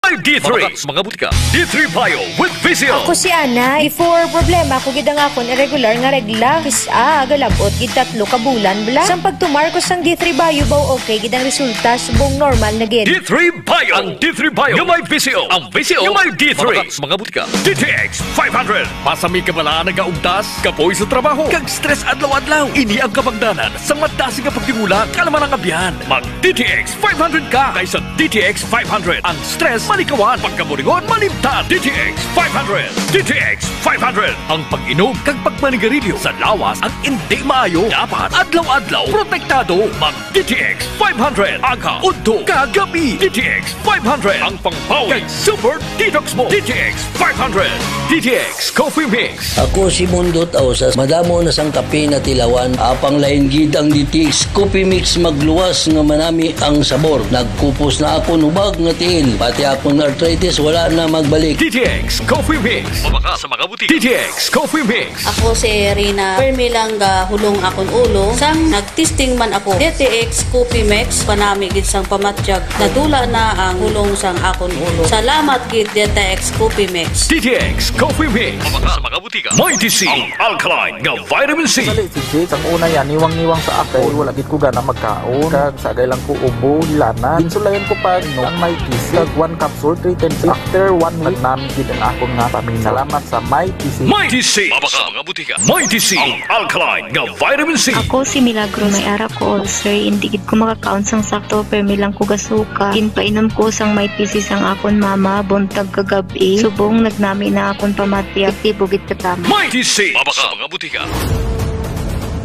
may D3 mga butika. D3 Bio with Vizio. Ako si Ana, before problema ko gid ang akon irregular nga regla. Kisa galabot gid 3 ka bulan bla. Sang pagtumar ko sang D3 Bio baw okay gid ang resulta subong normal na gid. D3 Bio. Ang D3 Bio nga may Vizio. Ang Vizio nga may D3 mga butika. DTX 500. Pasami ka bala nagaugtas, kapoy sa trabaho, kag stress adlaw-adlaw. Ini ang kapagdanan sa madasi nga pagtimula kalaman ang abyan. Mag DTX 500 ka kaysa DTX 500. Ang stress malikawan, pagkaburingon malimtan. DTX 500. DTX 500. Ang pag-inom kag pagmanigarilyo sa lawas ang hindi maayo. Dapat adlaw-adlaw protektado. Mag DTX 500. Aga, udto, kagabi. DTX 500. Ang pangpawi kag super detox mo. DTX 500. DTX Coffee Mix. Ako si Mundo Tausas, madamo na sang kape na tilawan. Apang lain gid ang DTX Coffee Mix magluwas nga manami ang sabor. Nagkupos na ako nubag nga tiil. Pati akong arthritis wala na magbalik. DTX Coffee Mix. Mabaka sa mga butika. DTX Coffee Mix. Ako si Rina Permi lang hulong akong ulo. Sang nagtesting man ako DTX Coffee Mix panami gid sang pamatjag. Nadula na ang hulong sang akong ulo. Salamat gid DTX Coffee Mix. DTX Coffee Mix. Mabaka sa mga butika. May DC ang alkaline nga vitamin C. Sige, ang una yan, niwang-niwang sa akin. Wala gid ko gana magkaon. Kag sagay lang ko ubo, lana. Insulayan ko pa no, ang may TC. Kag 1 capsule, 3 times. After 1 week, namin gid ang akong nga pamin. Salamat sa may TC. May DC. Mabaka sa mga butika. May DC ang alkaline nga vitamin C. Ako si Milagro, may ara ko ulcer. Hindi gid ko makakaon sang sakto, pero milang ko gasuka. Ginpainom ko sang may TC sang akon mama, buntag kagabi. Subong nagnami na akon pamatya. Tibugit katama. May DC. Mabaka sa mga butika.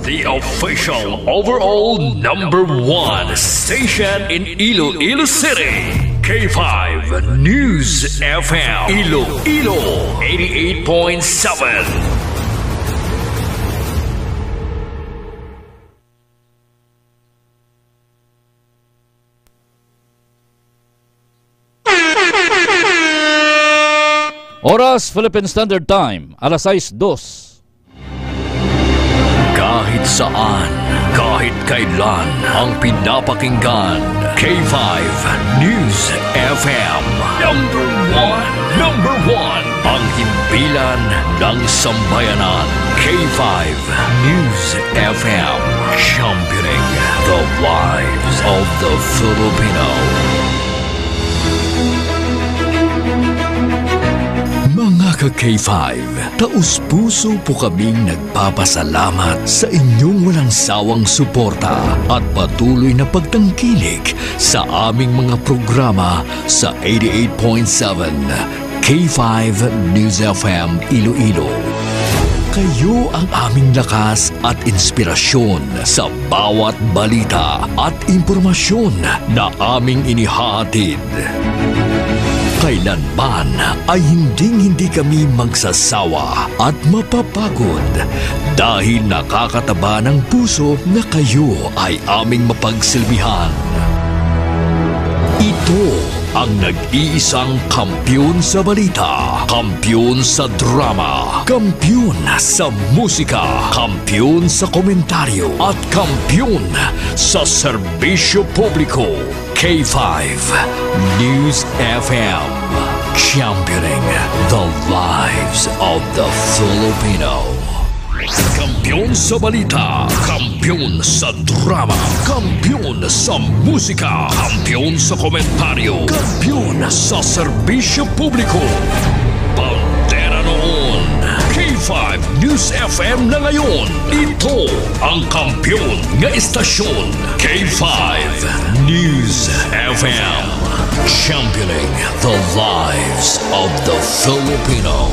The official overall #1 station in Iloilo City. K5 News FM. Iloilo 88.7. Oras Philippine Standard Time, alas 6:02. Kahit saan, kahit kailan, ang pinapakinggan. K5 News FM. Number one. Ang himpilan ng sambayanan. K5 News FM. Championing the lives of the Filipino. Mga ka-K5, taus-puso po kaming nagpapasalamat sa inyong walang sawang suporta at patuloy na pagtangkilik sa aming mga programa sa 88.7 K5 News FM Iloilo. Kayo ang aming lakas at inspirasyon sa bawat balita at impormasyon na aming inihahatid. Kailanman ay hindi kami magsasawa at mapapagod dahil nakakataba ng puso na kayo ay aming mapagsilbihan. Ito ang nag-iisang kampiyon sa balita, kampiyon sa drama, kampiyon sa musika, kampiyon sa komentaryo, at kampiyon sa serbisyo publiko. K5 News FM, championing the lives of the Filipino. Kampiyon sa balita, kampiyon sa drama, kampiyon sa musika, kampiyon sa komentaryo, kampiyon sa serbisyo publiko. Bandera noon, K5 News FM na ngayon. Ito ang kampiyon nga istasyon, K5 News FM, championing the lives of the Filipino.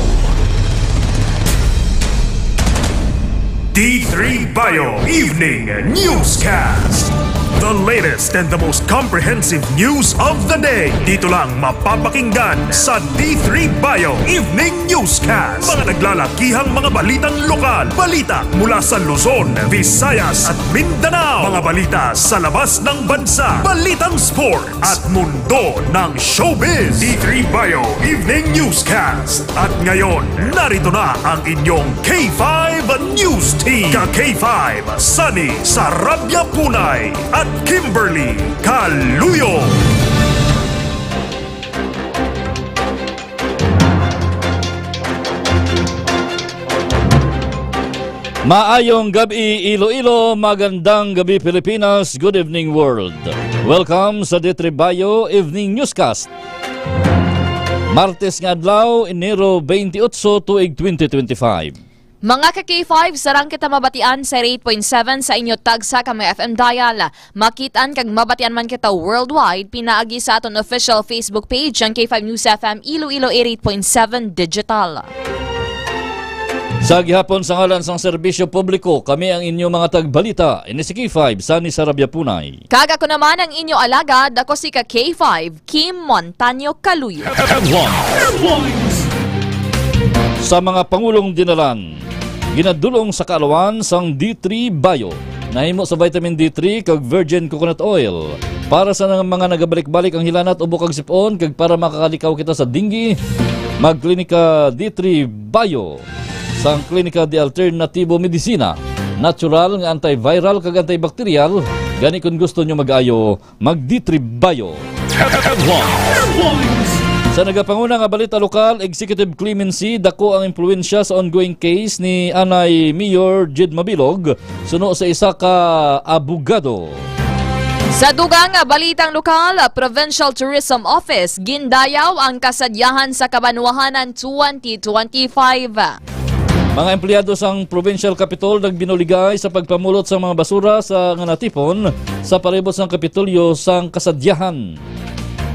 D3 Bio Evening Newscast. The latest and the most comprehensive news of the day. Dito lang mapapakinggan sa D3 Bio Evening Newscast. Mga naglalakihang mga balitang lokal. Balita mula sa Luzon, Visayas at Mindanao. Mga balita sa labas ng bansa. Balitang sports at mundo ng showbiz. D3 Bio Evening Newscast. At ngayon, narito na ang inyong K5 News Team. Ka-K5, Sunny Sarabia Punay at Kimberly Caluyo. Maayong gabi Iloilo, magandang gabi Pilipinas, good evening world. Welcome sa D3 Bayo Evening Newscast. Martes nga adlaw, Enero 28, tuig 2025. Mga ka-K5, sarang kita mabatian sa 8.7 sa inyo tagsa kami FM dial. Makitaan kag mabatian man kita worldwide, pinaagi sa aton official Facebook page ang K5 News FM Iloilo 88.7 Digital. Sa gihapon sa ngalan sang serbisyo publiko, kami ang inyo mga tagbalita. Ini si K5, Sani Sarabia Punay. Kaga ko naman ang inyo alagad, ako si ka-K5, Kim Montaño Caluyo. Sa mga pangulong dinalan, ginadulong sa kaalawan sang D3 Bayo. Nahimo sa vitamin D3 kag virgin coconut oil. Para sa mga nagabalik-balik ang hilanat o bukag sipon, kag para makakalikaw kita sa dinggi, magklinika D3 Bayo. Sang klinika de alternatibo medisina, natural nga antiviral kag antibacterial. Gani kung gusto nyo mag-ayo, mag D3 Bayo. Sa nagapanguna nga balita lokal, executive clemency, dako ang impluensya sa ongoing case ni Anay Mayor Jed Mabilog, suno sa isa ka abogado. Sa dugang balitang lokal, Provincial Tourism Office, gindayaw ang kasadyahan sa Kabanwahanan 2025. Mga empleyado sang Provincial Capitol nagbinuligay sa pagpamulot sa mga basura sa nga natipon sa palibot sang Kapitolyo sang kasadyahan.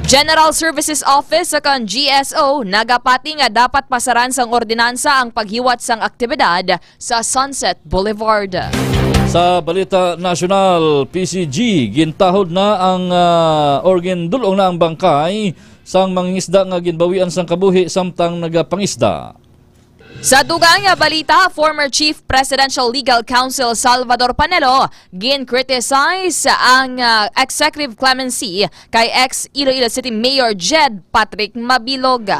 General Services Office sa kan GSO nagapati nga dapat pasaran sang ordinansa ang paghiwat sang aktibidad sa Sunset Boulevard. Sa balita nasyonal, PCG gintahod na ang dulong na ang bangkay sang mangingisda nga ginbawian sang kabuhi samtang nagapangisda. Sa dugang balita, former Chief Presidential Legal Counsel Salvador Panelo gin-criticize ang executive clemency kay ex-Iloilo City Mayor Jed Patrick Mabilog.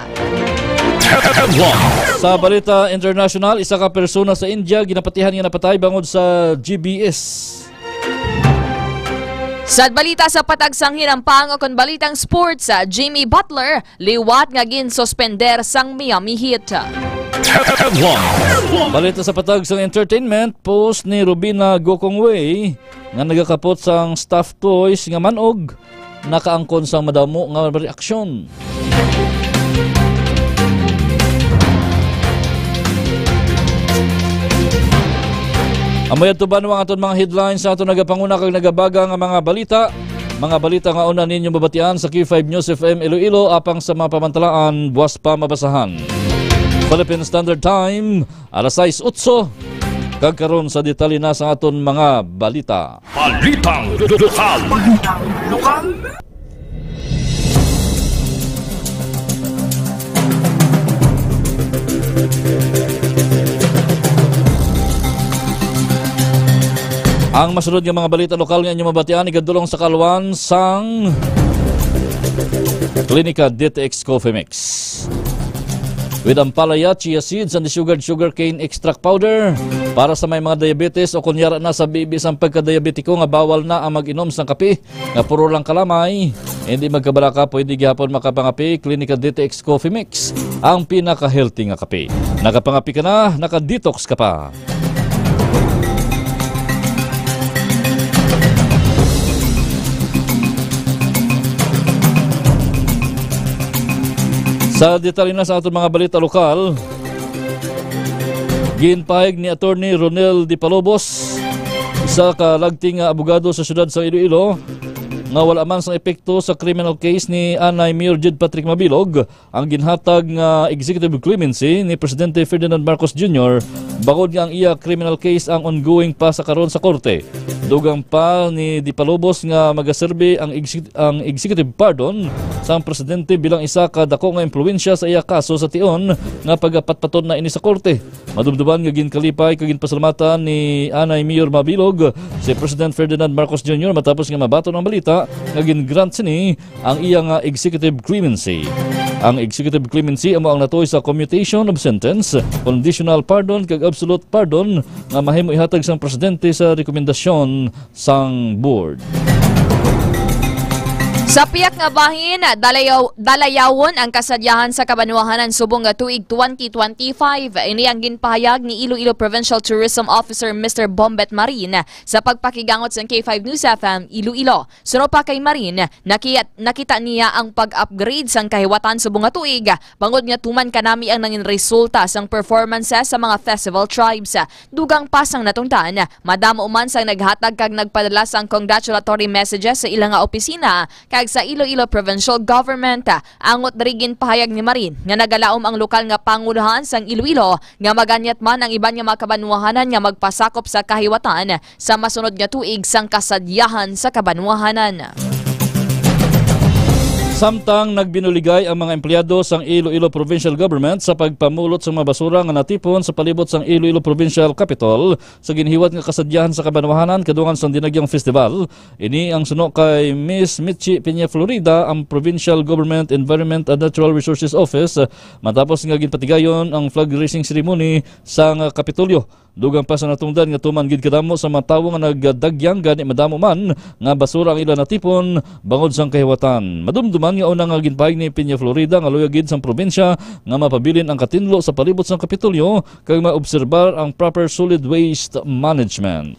Sa balita international, isa ka persona sa India ginapatihan nga napatay bangod sa GBS. Sa balita sa patagsang hinampang o kon balitang sports, Jimmy Butler liwat nga gin-suspender sang Miami Heat. Balita sa patag sang entertainment, post ni Rubina Gokongwei nga nagakapot sang stuffed toys nga manog, nakaangkon sang madamo nga reaksyon. Amoy atuban ang aton mga headlines sa aton nagapanguna kag nagabaga nga mga balita. Mga balita nga una ninyo babatian sa Q5 News FM Iloilo apang sa mga pamantalaan buwas pa mabasahan. Philippine Standard Time, alas 6:08. Kagkaroon sa detalye na sa aton mga balita. Balitang lokal. Ang masunod nga mga balita lokal nga inyong mabatian, igadulong sa kalwan sang Klinika DTX Coffee Mix. With ampalaya, chia seeds, and sugar cane extract powder para sa may mga diabetes o kunyara na sa bibis ang pagka-diabetiko nga bawal na ang mag-inom sa kape nga puro lang kalamay. Hindi magkabalaka, pwede gihapon makapangapi. Klinika DTX Coffee Mix, ang pinaka-healthy nga kape. Nakapangapi ka na, naka-detox ka pa. Sa detalye na sa ating mga balita lokal, ginpahig ni Attorney Ronel Di Palobos, isa ka lagting abogado sa siyudad sa Iloilo, nga wala man sang epekto sa criminal case ni Anay Mayor Jed Patrick Mabilog ang ginhatag nga executive clemency ni Presidente Ferdinand Marcos Jr. Bagod nga ang iya criminal case ang ongoing pa sa karon sa korte. Dugang pa ni Di Palobos nga magaserbe ang executive pardon sa presidente bilang isa ka dako nga impluwensya sa iya kaso sa tion nga pagapatpaton na ini sa korte. Madumduman nga ginkalipay kag ginpasalamatan ni Anay Mayor Mabilog si President Ferdinand Marcos Jr. matapos nga mabaton ang balita nga gin-grant sini ang iya nga executive clemency. Ang executive clemency amo ang natuy sa commutation of sentence, conditional pardon kag absolute pardon nga mahimo ihatag sang presidente sa rekomendasyon sang board. Sa piyak nga bahin, dalayawon ang kasadyahan sa kabanwahanan subong nga tuig 2025. Ini ang ginpahayag ni Iloilo Provincial Tourism Officer Mr. Bombet Marin sa pagpakigangot sa K5 News FM Iloilo. Suno pa kay Marin, nakita niya ang pag-upgrade sang kahiwatan subong nga tuig. Bangod nga tuman kanami ang nangin resulta sang performances sa mga festival tribes. Dugang pasang natungtan, madamo man sang naghatag kag nagpadala sang congratulatory messages sa ilang nga opisina kag sa Iloilo Provincial Government. Angot darigin pahayag ni Marin nga nagalaom ang lokal nga pangunahan sang Iloilo nga maganyat man ang iban nga mga kabanwahanan nga magpasakop sa kahiwatan sa masunod nga tuig sang kasadyahan sa kabanwahanan. Samtang nagbinuligay ang mga empleyado sang Iloilo Provincial Government sa pagpamulot sa mga basura nga natipon sa palibot sang Iloilo Provincial Capital sa ginhiwat nga kasadyahan sa kabanwahanan kadungan sang Dinagyang Festival. Ini ang suno kay Miss Mitchi Peña Florida, ang Provincial Government Environment and Natural Resources Office, matapos nga ginpatigayon ang flag raising ceremony sang Kapitolyo. Dugang pa sa natungdan nga tuman gid kadamo sa mga tawo nga nagdagyang gani madamo man nga basura ang ila natipon bangod sang kahiwatan. Madumduman nga una nga ginpahayag ni Peña Florida nga luya gid sang probinsya nga mapabilin ang katinlo sa palibot sang Kapitolyo kag maobserbar ang proper solid waste management.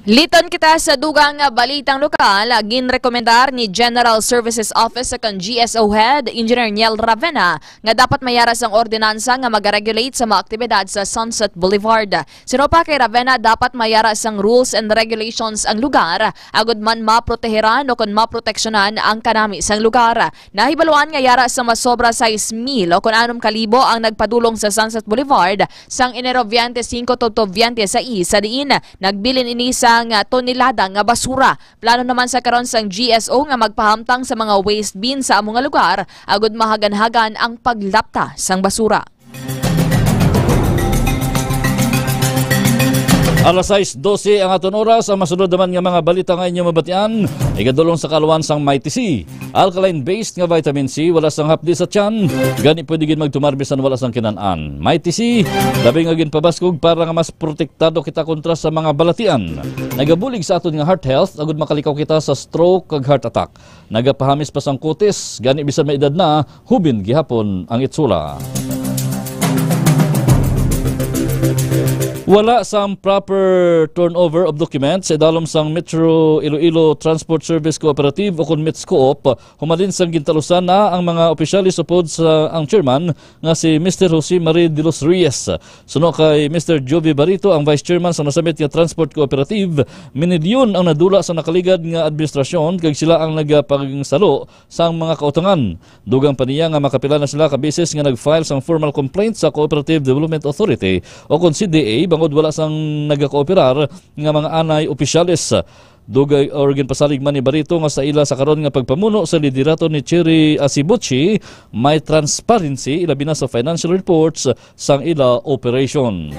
Liton kita sa dugang balitang lokal, ginrekomendar ni General Services Office sa GSO Head, Engineer Niel Ravena, nga dapat mayaras ang ordinansa nga mag-regulate sa mga aktibidad sa Sunset Boulevard. Sino pa kay Ravena, dapat mayaras ang rules and regulations ang lugar, agud man maproteheran o kung maproteksyonan ang kanami sang lugar. Nahibaluan nga yaras sa masobra 6,000 o kung 6,000 ang nagpadulong sa Sunset Boulevard sang Enero 25 to 26 sa diin. Nagbilin ini sa tonelada nga basura. Plano naman sa karon sang GSO nga magpahamtang sa mga waste bin sa among lugar agud mahagan-hagan ang paglapta sang basura. Alas 6:12 ang aton oras. Ang masunod naman nga mga balita nga inyo mabatian, igadulong sa kaluwan sang Mighty C. Alkaline-based nga vitamin C, wala sang hapdi sa tiyan. Gani pwede gid magtumarbisan wala sang kinanan. Mighty C, labi nga ginpabaskog para nga mas protektado kita kontra sa mga balatian. Nagabulig sa aton nga heart health, agud makalikaw kita sa stroke kag heart attack. Nagapahamis pa sang kutis, gani bisan may edad na, hubin gihapon ang itsura. Wala sang proper turnover of documents sa idalom sang Metro Iloilo Transport Service Cooperative o kun METSCOOP. Humalin sang gintalusan na ang mga opisyalis upod sa ang chairman nga si Mr. Jose Marie de los Reyes. Suno kay Mr. Jovi Barito, ang vice chairman sa nasamit nga Transport Cooperative, minilyon ang nadula sa nakaligad nga administrasyon kag sila ang nagapagsalo sang mga kautangan. Dugang pa niya nga makapila na sila ka beses nga nag-file sang formal complaint sa Cooperative Development Authority o kun CDA bangod wala sang nagakooperar nga mga anay opisyalis. Dugay organ pasalig man ni Barito nga sa ila sa karon nga pagpamuno sa liderato ni Cherry Asibuchi, may transparency ilabi na sa financial reports sang ila operation.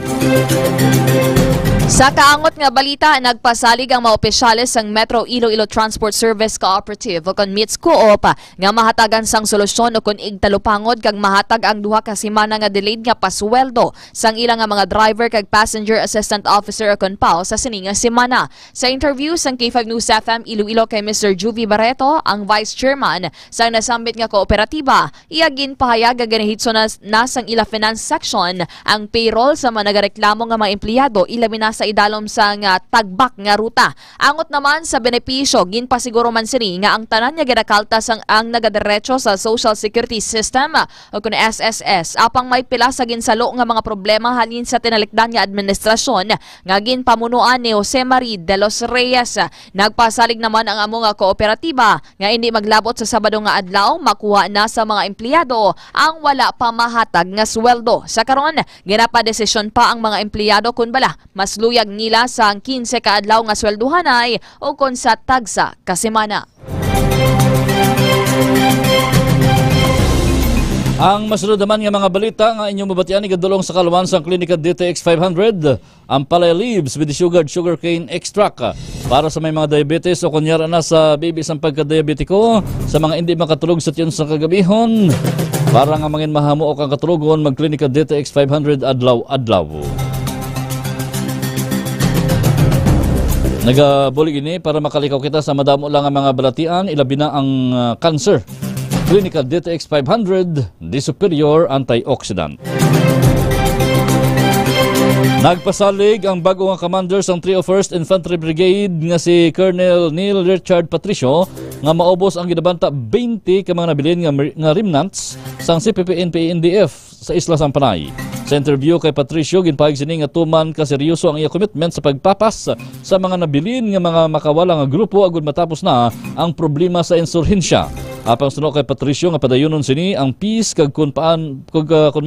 Sa kaangot nga balita, nagpasalig ang mga opisyalis ng Metro Iloilo Transport Service Cooperative o kon METSCOOP nga mahatagan sang solusyon o kon igtalupangod kag mahatag ang duha ka semana nga delayed nga pasweldo sang ilang nga mga driver kag passenger assistant officer o kon PAO sa sininga semana. Sa interview sang K5 News FM Iloilo kay Mr. Jovi Barreto, ang vice chairman sang nasambit nga kooperatiba, iyagin pahayag nga ganihitso na sang ila finance section ang payroll sa mga nagareklamo nga mga empleyado ilabi na sa idalom sang tagbak nga ruta. Angot naman sa benepisyo, ginpasiguro man sini nga ang tanan nga ginakalta sang ang nagadiretso sa Social Security System o kun SSS apang may pila sa ginsalo nga mga problema halin sa tinalikdan nga administrasyon nga ginpamunuan ni Jose Marie de los Reyes. Nagpasalig naman ang among kooperatiba nga hindi maglabot sa Sabado nga adlaw makuha na sa mga empleyado ang wala pa mahatag nga sweldo. Sa karon, ginapadesisyon pa ang mga empleyado kun bala mas luyag nila sa 15 ka adlaw nga sweldohanay o kon sa tagsa ka semana. Ang masunod naman nga mga balita nga inyong mabatian igadulong sa kaluwan sang Klinika DTX 500, ang Palay Leaves with sugarcane extract para sa may mga diabetes o kunyara na sa baby sang pagka-diabetiko, sa mga hindi makatulog sa tiyon sa kagabihon, para nga mangin mahamo o kang katulogon mag Klinika DTX 500 adlaw-adlaw. Nagabulig ini para makalikaw kita sa madamo lang ang mga balatian, ilabi na ang cancer. Clinical DTX 500, the superior antioxidant. Nagpasalig ang bagong commander sang 301st Infantry Brigade nga si Colonel Neil Richard Patricio nga maubos ang gidabanta 20 ka mga nabilin nga remnants sang CPP-NPA-NDF sa Isla Sampanay. Sa interview kay Patricio, ginpahig sini nga tuman ka seryoso ang iya commitment sa pagpapas sa mga nabilin nga mga makawala nga grupo agud matapos na ang problema sa insurhensya. Apang suno kay Patricio nga padayonon sini ang peace kag kun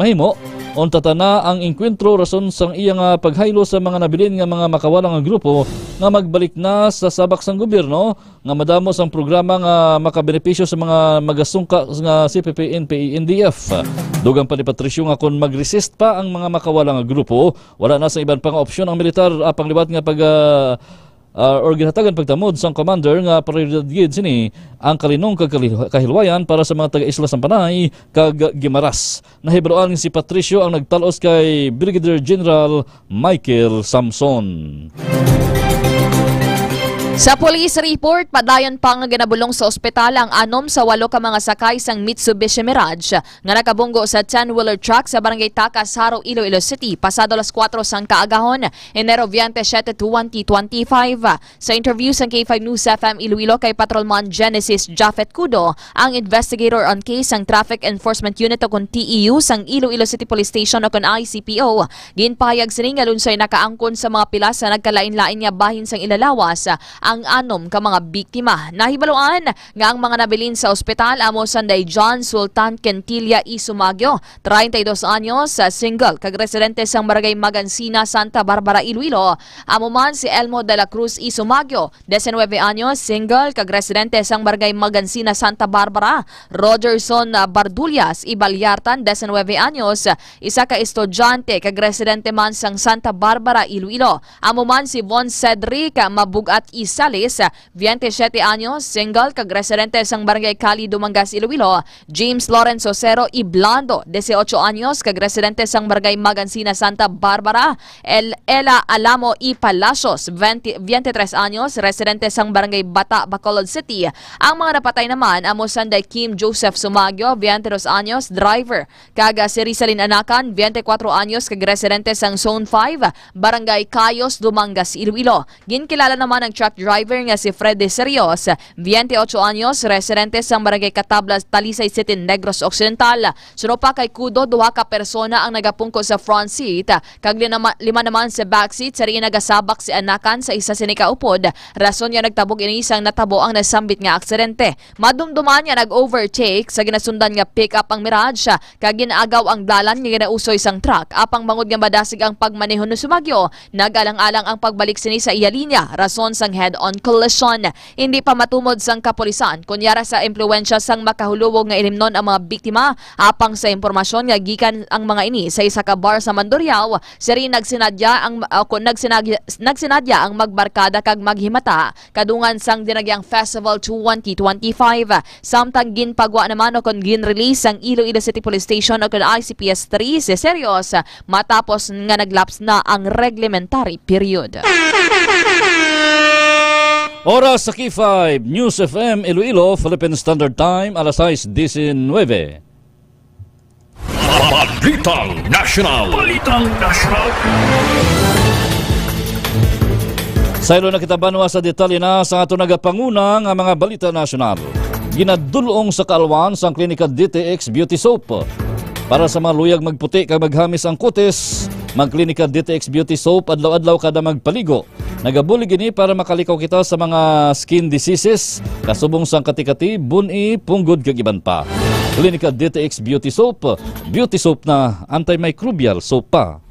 mahimo unta na ang enkwentro rason sang iya nga paghaylo sa mga nabilin nga mga makawala nga grupo nga magbalik na sa sabak sang gobyerno nga madamo sang programa nga makabenepisyo sa mga magasungka nga CPP-NPA-NDF. Dugang pa ni Patricio nga kung mag-resist pa ang mga makawala nga grupo, wala na sa iban pang opsyon ang militar apang liwat nga or ginhatagan pagtamod sang commander nga prioridad gid sini ang kalinong kahilwayan para sa mga taga Isla Sampanay kag Gimaras. Nahibaloan si Patricio ang nagtalos kay Brigadier General Michael Samson. Sa police report, padayon pa nga ginabulong sa ospital ang 6 sa 8 ka mga sakay sang Mitsubishi Mirage nga nakabunggo sa 10-wheeler truck sa Barangay Takas, Haro, Iloilo City pasado alas 4 sang kaagahon, Enero 27, 2025. Sa interview sa K5 News FM Iloilo kay Patrolman Genesis Japheth Cudo, ang investigator on case sang Traffic Enforcement Unit o TEU sang Iloilo City Police Station o ICPO, ginpahayag sini nga lunsay nakaangkon sa mga pilas sa nagkalain-lain nga bahin sang ilalawas ang 6 ka mga biktima. Nahibaluan nga ang mga nabilin sa ospital amo sanday John Sultan Quintilla y Sumagyo, 32 anyos, single, kag residente sang Barangay Magansina, Santa Barbara, Iloilo. Amo man si Elmo de la Cruz y Sumagyo, 19 anyos, single, kag residente sang Barangay Magansina, Santa Barbara. Rogerson Bardulias y Balyartan, 19 anyos, isa ka estudyante, kag residente man sang Santa Barbara, Iloilo. Amo man si Von Cedric Mabugat y Salis, 27 anyos, single, kag residente sang Barangay Cali, Dumangas, Iloilo. James Lorenzo Cero y Blando, 18 anyos, kag residente sang Barangay Magansina, Santa Barbara. Ella Alamo y Palacios, 23 anyos, residente sang Barangay Bata, Bacolod City. Ang mga napatay naman amo sanday Kim Joseph Sumagyo, 22 anyos, driver, kag si Rizalin Anakan, 24 anyos, kag residente sang Zone 5, Barangay Cayos, Dumangas, Iloilo. Ginkilala naman ang truck driver nga si Freddy Serios, 28 anyos, residente sang Barangay Catablas, Talisay City, Negros Occidental. Suno pa kay Kudo, 2 ka persona ang nagapungko sa front seat, kag 5 naman sa back seat. Sa rin nagasabak si Anakan sa isa sinikaupod, rason niya nagtabog inisang natabo ang nasambit nga aksidente. Madumduman niya nag-overtake sa ginasundan nga pick-up ang Mirage, kag ginaagaw ang dalan nga ginausoy sang truck. Apang bangod nga madasig ang pagmaneho no Sumagyo, nagalang-alang ang pagbalik sini sa iya linya, rason sang head-on collision. Hindi pa matumod sang kapulisan kunyara sa impluwensya sang makahuluwog nga ilimnon ang mga biktima. Apang sa impormasyon nga gikan ang mga ini sa isa ka bar sa Mandurriao, siri nagsinadya ang magbarkada kag maghimata kadungan sang dinagyang Festival 2025. Samtang ginpagwa naman o kon gin-release ang Iloilo City Police Station o kon ICPS 3 si Serios matapos nga naglaps na ang reglementary period. Oras sa K5 News FM Iloilo, Philippine Standard Time, alas 6:19. Balitang National. Sa ilo na kita banwa sa detalye na sa ato nagapangunang ang mga balita nasyonal. Ginadulong sa kaalwan sa Klinika DTX Beauty Soap. Para sa mga luyag magputi kag maghamis ang kutis, magklinika DTX Beauty Soap adlaw-adlaw kada magpaligo. Nagabulig ini para makalikaw kita sa mga skin diseases, kasubong sang katikati, buni, punggod kag iban pa. Klinika DTX Beauty Soap na antimicrobial soap pa.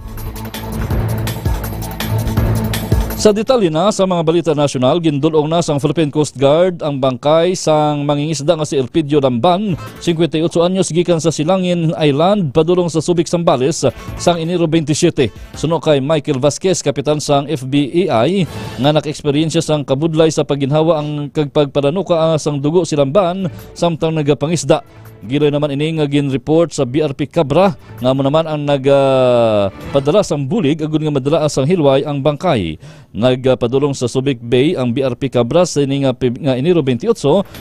Sa detalye na sa mga balita nasyonal, gindulong na sang Philippine Coast Guard ang bangkay sang mangingisda nga si Elpidio Lamban, 58 anyos, gikan sa Silangin Island padulong sa Subic, Zambales sang Enero 27. Suno kay Michael Vasquez, kapitan sang FBI nga naka-eksperyensya sang kabudlay sa pagginhawa ang kagpagpadanuka sang dugo si Lamban samtang nagapangisda. Giloy naman ini nga gin-report sa BRP Cabra nga mo naman ang nagpadala sang bulig agud nga madala sang hilway ang bangkay. Nagpadulong sa Subic Bay ang BRP Cabra sa ini nga Enero 28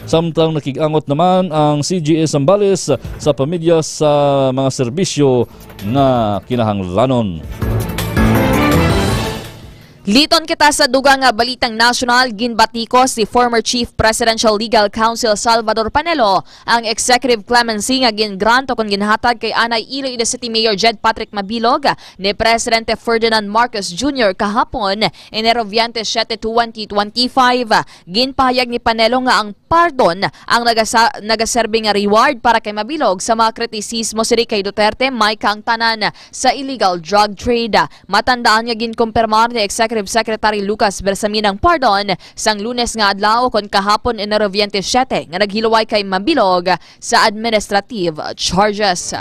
samtang nakigangot naman ang CGA Zambales sa pamilya sa mga serbisyo nga kinahanglanon. Liton kita sa dugang nga balitang nasyonal, ginbatikos si former Chief Presidential Legal Counsel Salvador Panelo ang executive clemency nga gingranto kon ginhatag kay Anay Iloilo City Mayor Jed Patrick Mabilog ni Presidente Ferdinand Marcos Jr. kahapon Enero 27, 2025. Ginpahayag ni Panelo nga ang pardon ang nagaserbing nga reward para kay Mabilog sa mga kritisismo siri kay Duterte may kaangtanan sa illegal drug trade. Matandaan nga ginkumpirmar ni Executive Secretary Lucas Bersamin ang pardon sang Lunes nga adlaw kon kahapon Enero 27 nga naghilaway kay Mabilog sa administrative charges.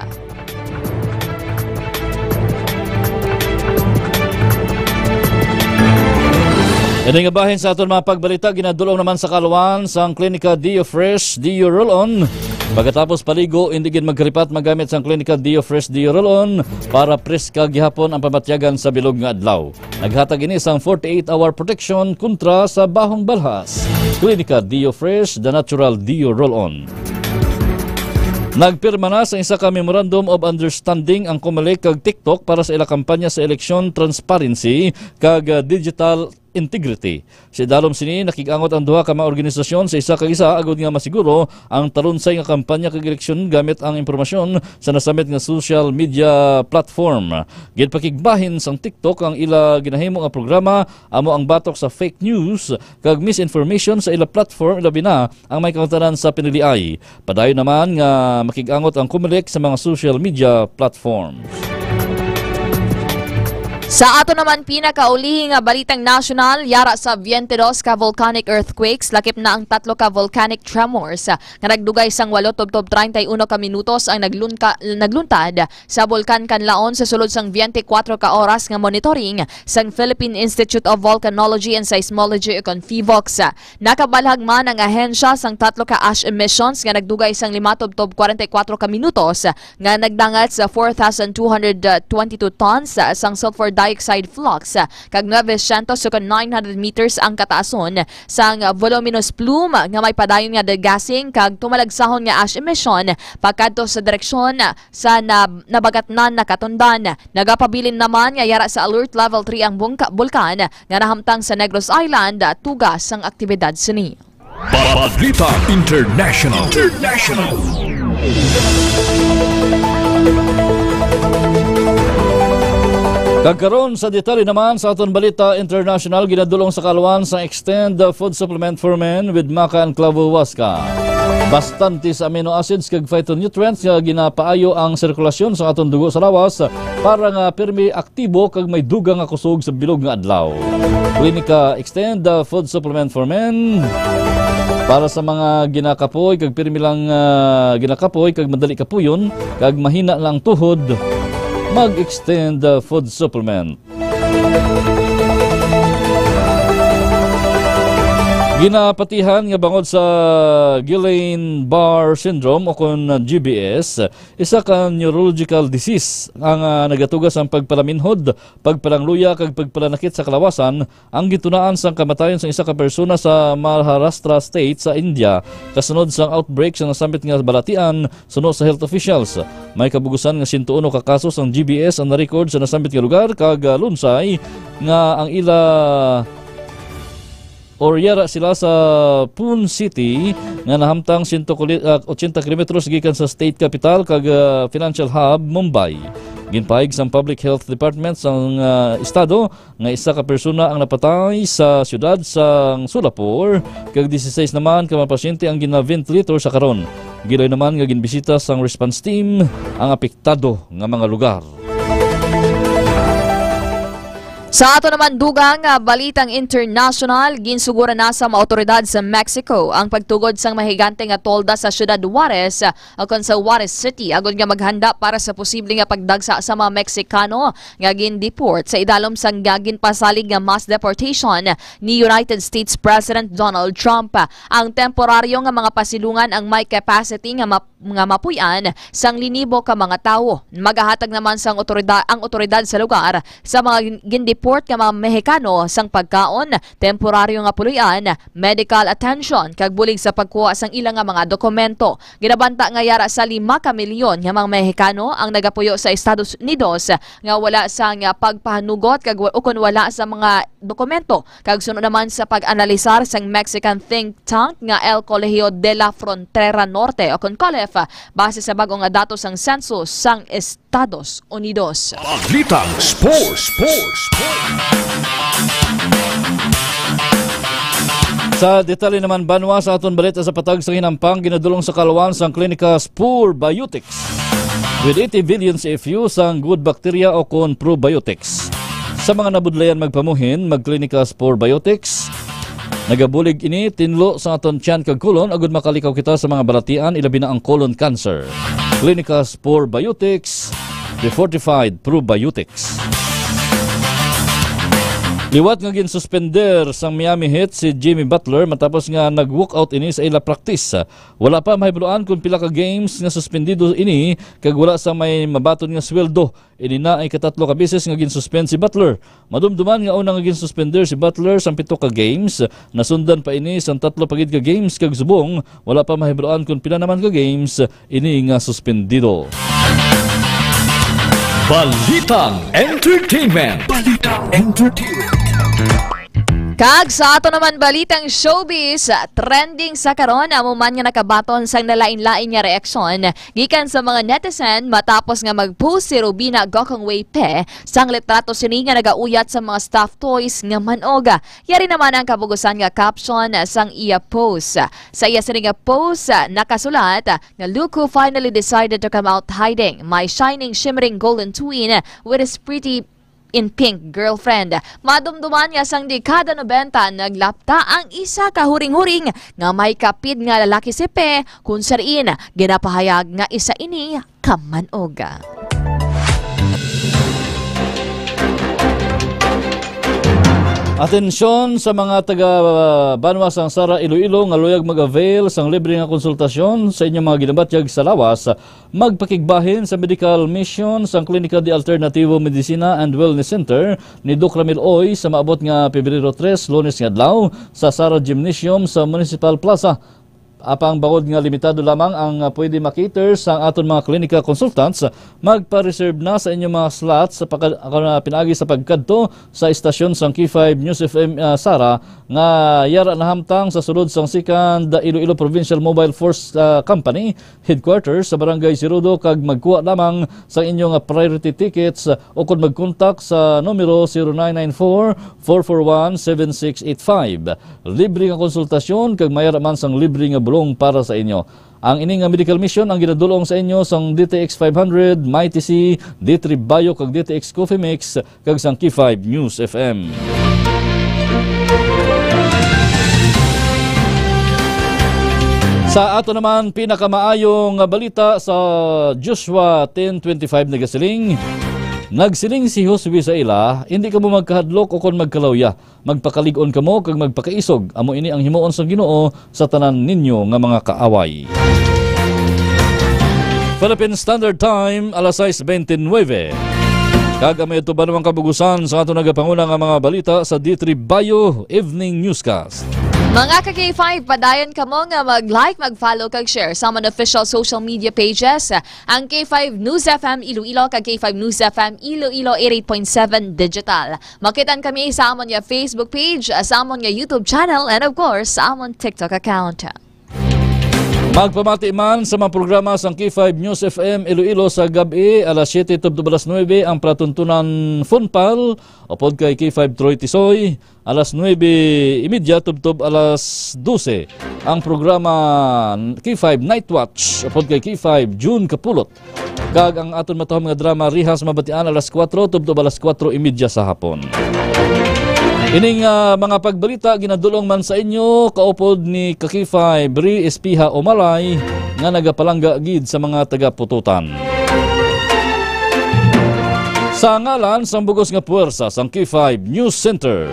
Yan nga bahin sa aton mga pagbalita, ginadulong naman sa kaluan sang Klinika Dio Fresh Dio Roll-On. Pagkatapos paligo, hindi gin magkaripat magamit sang Klinika Dio Fresh Dio Roll-On para preska gihapon ang pamatyagan sa bilog nga adlaw. Naghatag ini sang 48-hour protection kontra sa bahong balhas. Klinika Dio Fresh, the natural Dio Roll-On. Nagpirma na sa isa ka Memorandum of Understanding ang Comelec kag TikTok para sa ila kampanya sa election transparency kag digital integrity. Si dalom sini nakigangot ang duha ka mga organisasyon sa isa kag isa agud nga masiguro ang talunsay nga kampanya kag eleksyon gamit ang impormasyon sa nasamit nga social media platform. Ginpakigbahin sang TikTok ang ila ginahimo nga programa amo ang batok sa fake news kag misinformation sa ila platform ilabi na ang may kaungtanan sa piniliay. Padayon naman nga makigangot ang Comelec sa mga social media platforms. Sa ato naman pinakauli nga balitang nasyonal, yara sa 22 ka volcanic earthquakes, lakip na ang 3 ka volcanic tremors nga nagdugay sang 8.31 ka minutos ang nagluntad sa Bulkan Canlaon sa sulod sang 24 ka oras nga monitoring sang Philippine Institute of Volcanology and Seismology o CONFIVOX. Nakabalhag man ang ahensya sang 3 ka ash emissions nga nagdugay sang 5.44 ka minutos nga nagdangat sa 4,222 tons sang sulfur dioxide flux kag 900 so 900 meters ang kataason sang voluminous plume nga may padayon nga degassing kag tumalagsahon nga ash emission pagkadto sa direksyon sa nabagatnan na katundan. Nagapabilin naman nga yara sa alert level 3 ang bulkan nga nahamtang sa Negros Island tugas ang aktibidad sini. Balita International. Kagkaroon sa detalye naman sa aton balita international, ginadulong sa kaluan sa Extend Food Supplement for Men with Maca and Clavo Huasca. Bastante sa amino acids kag phytonutrients nga ginapaayo ang sirkulasyon sa aton dugo sa lawas para nga pirmi aktibo kag may dugang nga kusog sa bilog nga adlaw. Klinika Extend Food Supplement for Men para sa mga ginakapoy kag pirmi lang ginakapoy kag madali kapuyon kag mahina lang tuhod, mag-extend food supplement. Ginapatihan nga bangod sa Guillain-Barré syndrome o kon GBS, isa ka neurological disease ang nagatugas ang pagpalaminhod, pagpalangluya kag pagpalanakit sa kalawasan ang gitunaan sang kamatayon sa isa ka persona sa Maharashtra state sa India kasunod sang outbreak sa nasambit nga balatian suno sa health officials. May kabugusan nga 101 ka kaso sang GBS ang na-record sa nasambit nga lugar kag lunsay nga ang ila yara sila sa Pune City nga nahamtang 180 kilometros gikan sa state capital kag financial hub Mumbai. Ginpahig sang Public Health Department sang estado nga isa ka persona ang napatay sa siyudad sang Solapur kag 16 naman ka mga pasyente ang gina-ventilator sa karon. Giloy naman nga ginbisita sang response team ang apektado nga mga lugar. Sa ato naman dugang balitang international, ginsugura na sa mga otoridad sa Mexico ang pagtugod sang mahigante nga tolda sa siyudad Juarez akon sa Juarez City agod nga maghanda para sa posible nga pagdagsa sa mga Meksikano nga gin-deport sa idalom sang ginpasalig nga mass deportation ni United States President Donald Trump. Ang temporaryo nga mga pasilungan ang may capacity nga mga mapuyan sang linibo ka mga tawo. Magahatag naman sang ang otoridad sa lugar sa mga gindeport nga mga Mexicano sang pagkaon, temporaryo nga puluyan, medical attention kag bulig sa pagkuha sang ilang nga mga dokumento. Ginabanta nga yara sa 5 ka milyon nga mga Mexicano ang nagapuyo sa Estados Unidos nga wala sang pagpahanugot kag ukon wala sa mga dokumento. Kag sunod naman sa pag-analisar sang Mexican think tank nga El Colegio de la Frontera Norte o CONCOLEF base sa bagong nga datos sang census sang Estados Unidos. Balitang Sports. Sa detalye naman banwa sa aton balita sa patag sa hinampang ginadulong sa kalwan sang klinika Spur Biotics with 80 billion CFU sang good bacteria o kon probiotics. Sa mga nabudlayan magpamuhin, magklinika Spur Biotics. Nagabulig ini tinlo sa aton tiyan kag kulon agud makalikaw kita sa mga balatian ilabi na ang colon cancer. Klinika Spur Biotics, the fortified probiotics. Liwat nga ginsuspender sang Miami Heat si Jimmy Butler matapos nga nag-walkout ini sa ila practice. Wala pa mahibuluan kung pila ka games nga suspendido ini kag wala sa may mabaton nga sweldo. Ini na ay katatlo ka beses nga ginsuspend si Butler. Madumduman nga unang nga ginsuspender si Butler sang 7 ka games. Nasundan pa ini sang 3 pagid ka games kag subong wala pa mahibuluan kung pila naman ka games ini nga suspendido. Balitang Entertainment. Kag sa ato naman balitang showbiz, trending sa karon amo man nga nakabaton sang nalain-lain nga reaksyon gikan sa mga netizen matapos nga mag-post si Robina Gokongwei Pe sang litrato sini nga nagauyat sa mga stuffed toys nga manoga. Yari naman ang kabugusan nga caption sang iya post. Sa iya sini nga post nakasulat nga Luke who finally decided to come out hiding, my shining shimmering golden twin with his pretty in pink girlfriend. Madumduman nga sang dekada 90 naglapta ang isa ka huring-huring nga may kapid nga lalaki si Pe kung sariin ginapahayag nga isa ini kamanoga. Atensyon sa mga taga-banwa sang Sara Iloilo nga luyag mag-avail sang libre nga konsultasyon sa inyong mga ginabatyag sa lawas. Magpakigbahin sa medical mission sang Klinika de Alternativo Medicina and Wellness Center ni Doc Ramil Oy sa maabot nga Pebrero 3, Lunes nga adlaw sa Sara Gymnasium sa Municipal Plaza. Apang bangod nga limitado lamang ang pwede makiter sa aton mga klinika consultants, magpa-reserve na sa inyong mga slots sa pinaagi sa pagkadto sa istasyon sang K5 News FM Sara nga yara nahamtang sa sulod sang second Iloilo Provincial Mobile Force Company headquarters sa Barangay Sirudo kag magkuha lamang sa inyong priority tickets o kung magkontak sa numero 0994-441-7685. Libre nga konsultasyon kag mayara man sang libre nga bulong para sa inyo. Ang ining medical mission ang ginadulong sa inyo sang DTX 500, MyTC, D3 Bio kag DTX Coffee Mix kag sang K5 News FM. Sa ato naman pinakamaayong balita sa Joshua 10:25 nagasiling. Nagsiling si Josue sa ila, hindi ka mo magkahadlok o kon magkalawya. Magpakalig-on ka mo kag magpakaisog. Amo ini ang himuon sa Ginoo sa tanan ninyo nga mga kaaway. Philippine Standard Time, alas 6:29. Kag amay ito ba namang kabugusan sa ato nagapanguna nga mga balita sa D3 Bio Evening Newscast. Mga ka-K5, padayon ka mo nga mag-like, mag-follow, kag-share sa mga official social media pages. Ang K5 News FM Iloilo kag K5 News FM Iloilo 88.7 Digital. Makitan kami sa amon nga Facebook page, sa amon nga YouTube channel, and of course, sa amon TikTok account. Magpamati man sa mga programa sa K5 News FM Iloilo sa gabi alas 7:09 ang pratuntunan Funpal upod kay K5 Troy Tisoy, alas 9:30 tubtob alas 12 ang programa K5 Night Watch upod kay K5 June Kapulot. Kag ang aton matahom nga drama Rihas Mabatian alas 4 tubtob alas 4:30 sa hapon. Ining mga pagbalita ginadulong man sa inyo kaupod ni Kaki5 Bri Espiha o Malay nga nagapalangga gid sa mga taga-pututan. Sa ngalan sang bugos nga puwersa sang K5 News Center,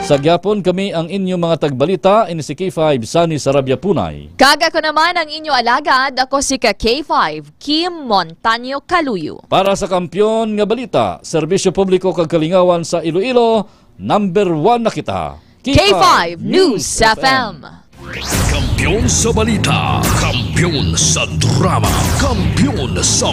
Sa gyapon kami ang inyong mga tagbalita, ini si K5 Sunny Sarabia Punay. Kaga ko naman ang inyo alagad, ako si K5 Kim Montaño Caluyo. Para sa kampyon nga balita, serbisyo publiko kag kalingawan sa Iloilo, number 1 na kita. K5 News FM. Kampiyon sa balita, kampiyon sa drama, kampiyon sa